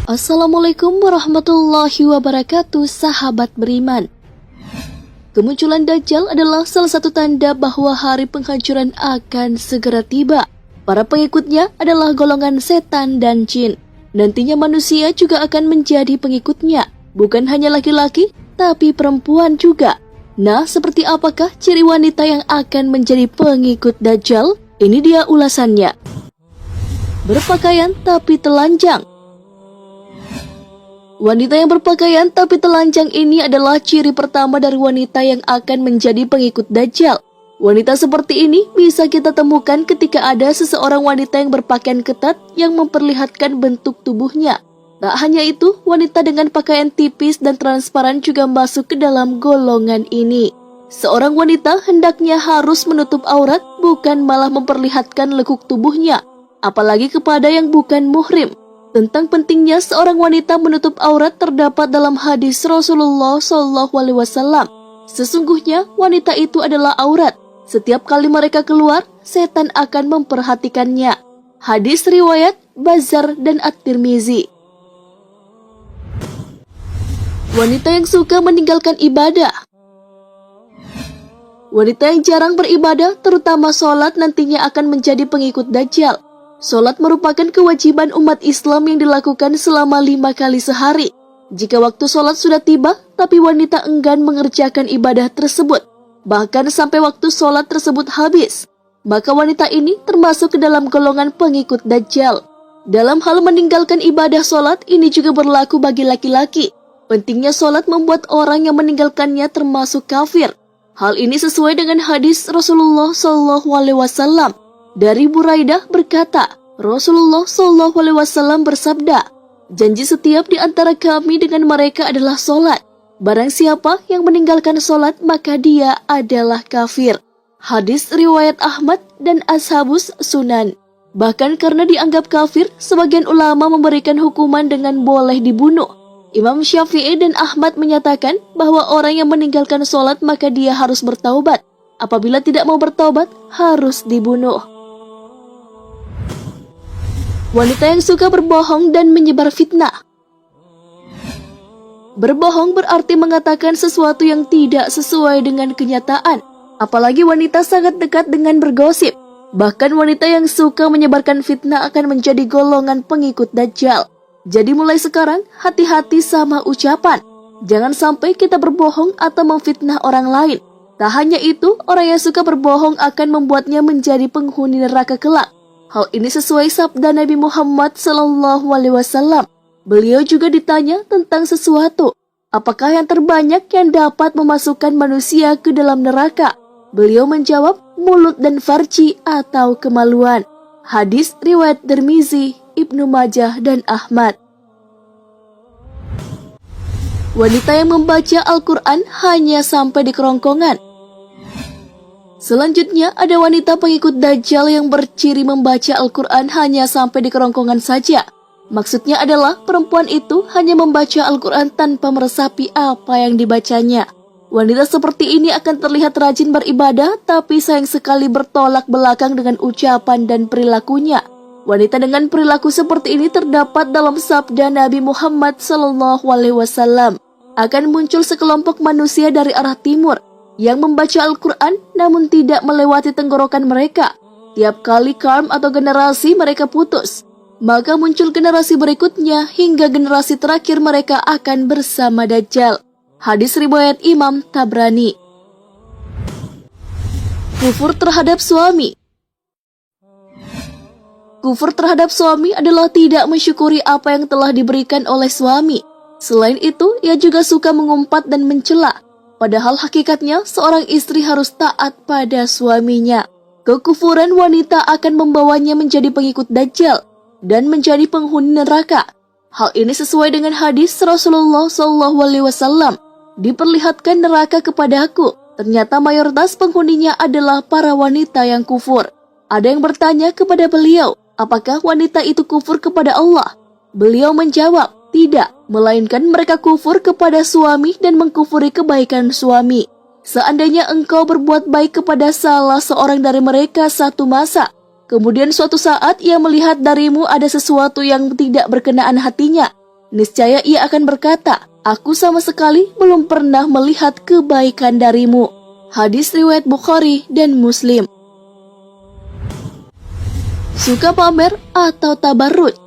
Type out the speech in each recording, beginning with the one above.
Assalamualaikum warahmatullahi wabarakatuh, sahabat beriman. Kemunculan Dajjal adalah salah satu tanda bahwa hari penghancuran akan segera tiba. Para pengikutnya adalah golongan setan dan jin. Nantinya manusia juga akan menjadi pengikutnya. Bukan hanya laki-laki, tapi perempuan juga. Nah, seperti apakah ciri wanita yang akan menjadi pengikut Dajjal? Ini dia ulasannya. Berpakaian tapi telanjang. Wanita yang berpakaian tapi telanjang ini adalah ciri pertama dari wanita yang akan menjadi pengikut Dajjal. Wanita seperti ini bisa kita temukan ketika ada seseorang wanita yang berpakaian ketat yang memperlihatkan bentuk tubuhnya. Tak hanya itu, wanita dengan pakaian tipis dan transparan juga masuk ke dalam golongan ini. Seorang wanita hendaknya harus menutup aurat, bukan malah memperlihatkan lekuk tubuhnya, apalagi kepada yang bukan muhrim. Tentang pentingnya seorang wanita menutup aurat terdapat dalam hadis Rasulullah SAW. Sesungguhnya wanita itu adalah aurat. Setiap kali mereka keluar, setan akan memperhatikannya. Hadis riwayat Bazzar dan At-Tirmizi. Wanita yang suka meninggalkan ibadah. Wanita yang jarang beribadah, terutama sholat, nantinya akan menjadi pengikut Dajjal. Sholat merupakan kewajiban umat Islam yang dilakukan selama 5 kali sehari. Jika waktu sholat sudah tiba, tapi wanita enggan mengerjakan ibadah tersebut, bahkan sampai waktu sholat tersebut habis, maka wanita ini termasuk ke dalam golongan pengikut Dajjal. Dalam hal meninggalkan ibadah sholat, ini juga berlaku bagi laki-laki. Pentingnya sholat membuat orang yang meninggalkannya termasuk kafir. Hal ini sesuai dengan hadis Rasulullah SAW. Dari Buraidah berkata, Rasulullah SAW bersabda, janji setiap di antara kami dengan mereka adalah sholat. Barang siapa yang meninggalkan sholat, maka dia adalah kafir. Hadis riwayat Ahmad dan Ashabus Sunan. Bahkan karena dianggap kafir, sebagian ulama memberikan hukuman dengan boleh dibunuh. Imam Syafi'i dan Ahmad menyatakan bahwa orang yang meninggalkan sholat maka dia harus bertaubat. Apabila tidak mau bertaubat, harus dibunuh. Wanita yang suka berbohong dan menyebar fitnah. Berbohong berarti mengatakan sesuatu yang tidak sesuai dengan kenyataan. Apalagi wanita sangat dekat dengan bergosip. Bahkan wanita yang suka menyebarkan fitnah akan menjadi golongan pengikut Dajjal. Jadi mulai sekarang, hati-hati sama ucapan. Jangan sampai kita berbohong atau memfitnah orang lain. Tak hanya itu, orang yang suka berbohong akan membuatnya menjadi penghuni neraka kelak. Hal ini sesuai sabda Nabi Muhammad SAW. Beliau juga ditanya tentang sesuatu. Apakah yang terbanyak yang dapat memasukkan manusia ke dalam neraka? Beliau menjawab, mulut dan farji atau kemaluan. Hadis riwayat Tirmizi, Ibnu Majah dan Ahmad. Wanita yang membaca Al-Quran hanya sampai di kerongkongan. Selanjutnya ada wanita pengikut Dajjal yang berciri membaca Al-Quran hanya sampai di kerongkongan saja. Maksudnya adalah perempuan itu hanya membaca Al-Quran tanpa meresapi apa yang dibacanya. Wanita seperti ini akan terlihat rajin beribadah, tapi sayang sekali bertolak belakang dengan ucapan dan perilakunya. Wanita dengan perilaku seperti ini terdapat dalam sabda Nabi Muhammad SAW. Akan muncul sekelompok manusia dari arah timur yang membaca Al-Quran namun tidak melewati tenggorokan mereka. Tiap kali karm atau generasi mereka putus, maka muncul generasi berikutnya hingga generasi terakhir mereka akan bersama Dajjal. Hadis riwayat Imam Tabrani. Kufur terhadap suami. Kufur terhadap suami adalah tidak mensyukuri apa yang telah diberikan oleh suami. Selain itu, ia juga suka mengumpat dan mencela. Padahal hakikatnya seorang istri harus taat pada suaminya. Kekufuran wanita akan membawanya menjadi pengikut Dajjal dan menjadi penghuni neraka. Hal ini sesuai dengan hadis Rasulullah SAW. Diperlihatkan neraka kepadaku. Ternyata mayoritas penghuninya adalah para wanita yang kufur. Ada yang bertanya kepada beliau, apakah wanita itu kufur kepada Allah? Beliau menjawab, tidak, melainkan mereka kufur kepada suami dan mengkufuri kebaikan suami. Seandainya engkau berbuat baik kepada salah seorang dari mereka satu masa, kemudian suatu saat ia melihat darimu ada sesuatu yang tidak berkenaan hatinya, Niscaya ia akan berkata, aku sama sekali belum pernah melihat kebaikan darimu. Hadis riwayat Bukhari dan Muslim. Suka pamer atau tabarruj.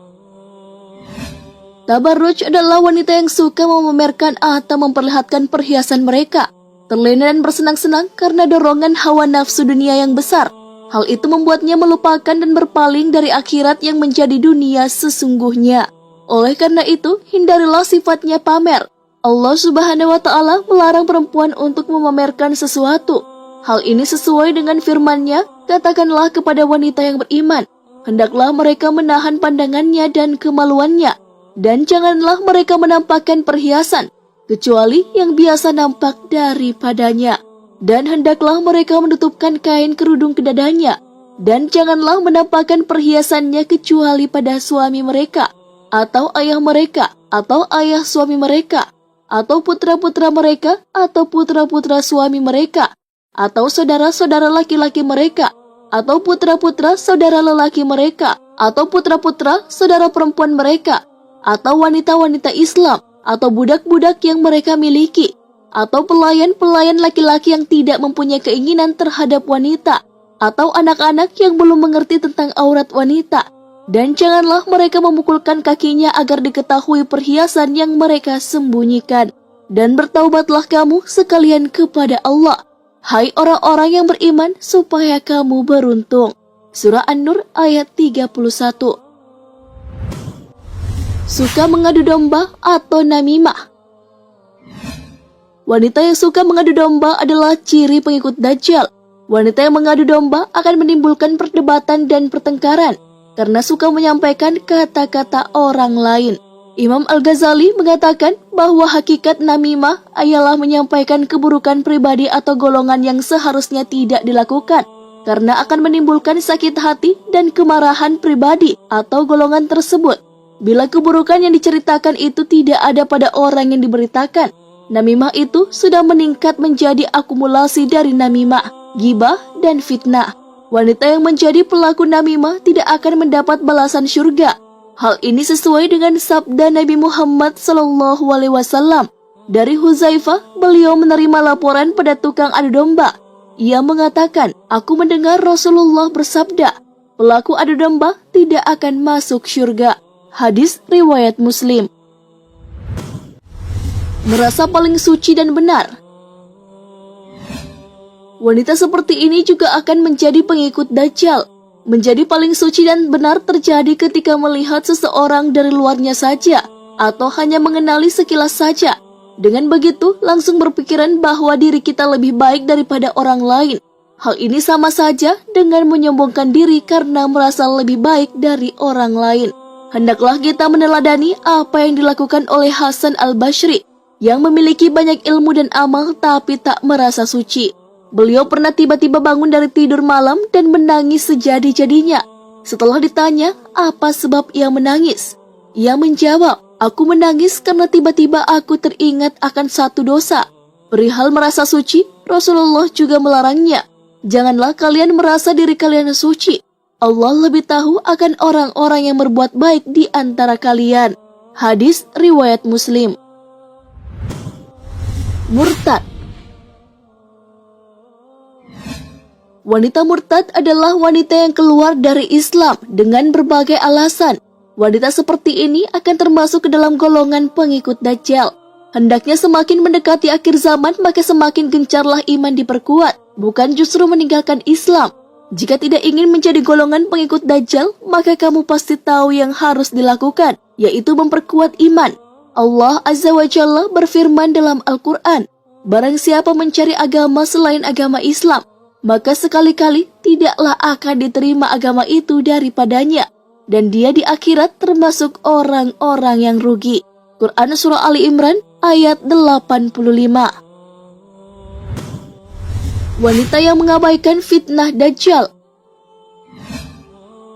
Tabarruj adalah wanita yang suka memamerkan atau memperlihatkan perhiasan mereka, terlena dan bersenang-senang karena dorongan hawa nafsu dunia yang besar. Hal itu membuatnya melupakan dan berpaling dari akhirat yang menjadi dunia sesungguhnya. Oleh karena itu, hindarilah sifatnya pamer. Allah Subhanahu wa Ta'ala melarang perempuan untuk memamerkan sesuatu. Hal ini sesuai dengan firman-Nya, katakanlah kepada wanita yang beriman, hendaklah mereka menahan pandangannya dan kemaluannya, dan janganlah mereka menampakkan perhiasan, kecuali yang biasa nampak daripadanya. Dan hendaklah mereka menutupkan kain kerudung ke dadanya, dan janganlah menampakkan perhiasannya kecuali pada suami mereka, atau ayah mereka, atau ayah suami mereka, atau putra-putra mereka, atau putra-putra suami mereka, atau saudara-saudara laki-laki mereka, atau putra-putra saudara lelaki mereka, atau putra-putra saudara perempuan mereka, atau wanita-wanita Islam, atau budak-budak yang mereka miliki, atau pelayan-pelayan laki-laki yang tidak mempunyai keinginan terhadap wanita, atau anak-anak yang belum mengerti tentang aurat wanita. Dan janganlah mereka memukulkan kakinya agar diketahui perhiasan yang mereka sembunyikan. Dan bertaubatlah kamu sekalian kepada Allah, hai orang-orang yang beriman, supaya kamu beruntung. Surah An-Nur ayat 31. Suka mengadu domba atau namimah. Wanita yang suka mengadu domba adalah ciri pengikut Dajjal. Wanita yang mengadu domba akan menimbulkan perdebatan dan pertengkaran karena suka menyampaikan kata-kata orang lain. Imam Al-Ghazali mengatakan bahwa hakikat namimah ialah menyampaikan keburukan pribadi atau golongan yang seharusnya tidak dilakukan, karena akan menimbulkan sakit hati dan kemarahan pribadi atau golongan tersebut. Bila keburukan yang diceritakan itu tidak ada pada orang yang diberitakan, namimah itu sudah meningkat menjadi akumulasi dari namimah, ghibah, dan fitnah. Wanita yang menjadi pelaku namimah tidak akan mendapat balasan syurga. Hal ini sesuai dengan sabda Nabi Muhammad SAW. Dari Huzaifah, beliau menerima laporan pada tukang adu domba. Ia mengatakan, aku mendengar Rasulullah bersabda, pelaku adu domba tidak akan masuk syurga. Hadis riwayat Muslim. Merasa paling suci dan benar. Wanita seperti ini juga akan menjadi pengikut Dajjal. Menjadi paling suci dan benar terjadi ketika melihat seseorang dari luarnya saja, atau hanya mengenali sekilas saja. Dengan begitu, langsung berpikiran bahwa diri kita lebih baik daripada orang lain. Hal ini sama saja dengan menyombongkan diri karena merasa lebih baik dari orang lain. Hendaklah kita meneladani apa yang dilakukan oleh Hasan Al-Basri, yang memiliki banyak ilmu dan amal tapi tak merasa suci. Beliau pernah tiba-tiba bangun dari tidur malam dan menangis sejadi-jadinya. Setelah ditanya apa sebab ia menangis, ia menjawab, aku menangis karena tiba-tiba aku teringat akan satu dosa. Perihal merasa suci, Rasulullah juga melarangnya. Janganlah kalian merasa diri kalian suci. Allah lebih tahu akan orang-orang yang berbuat baik di antara kalian. Hadis riwayat Muslim. Murtad. Wanita murtad adalah wanita yang keluar dari Islam dengan berbagai alasan. Wanita seperti ini akan termasuk ke dalam golongan pengikut Dajjal. Hendaknya semakin mendekati akhir zaman, maka semakin gencarlah iman diperkuat, bukan justru meninggalkan Islam. Jika tidak ingin menjadi golongan pengikut Dajjal, maka kamu pasti tahu yang harus dilakukan, yaitu memperkuat iman. Allah Azza wa Jalla berfirman dalam Al-Quran, barang siapa mencari agama selain agama Islam, maka sekali-kali tidaklah akan diterima agama itu daripadanya, dan dia di akhirat termasuk orang-orang yang rugi. Quran Surah Ali Imran ayat 85. Wanita yang mengabaikan fitnah Dajjal.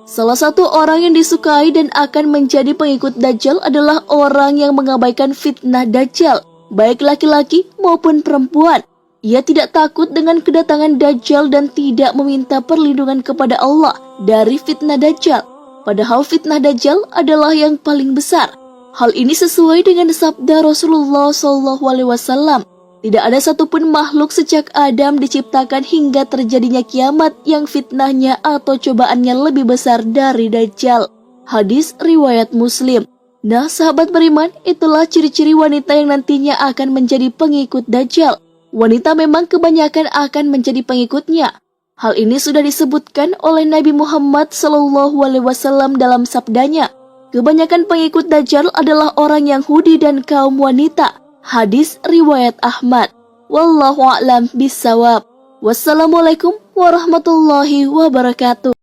Salah satu orang yang disukai dan akan menjadi pengikut Dajjal adalah orang yang mengabaikan fitnah Dajjal, baik laki-laki maupun perempuan. Ia tidak takut dengan kedatangan Dajjal dan tidak meminta perlindungan kepada Allah dari fitnah Dajjal. Padahal fitnah Dajjal adalah yang paling besar. Hal ini sesuai dengan sabda Rasulullah SAW. Tidak ada satupun makhluk sejak Adam diciptakan hingga terjadinya kiamat yang fitnahnya atau cobaannya lebih besar dari Dajjal. Hadis riwayat Muslim. Nah, sahabat beriman, itulah ciri-ciri wanita yang nantinya akan menjadi pengikut Dajjal. Wanita memang kebanyakan akan menjadi pengikutnya. Hal ini sudah disebutkan oleh Nabi Muhammad SAW dalam sabdanya. Kebanyakan pengikut Dajjal adalah orang Yahudi dan kaum wanita. Hadis riwayat Ahmad. Wallahu a'lam bissawab. Wassalamualaikum warahmatullahi wabarakatuh.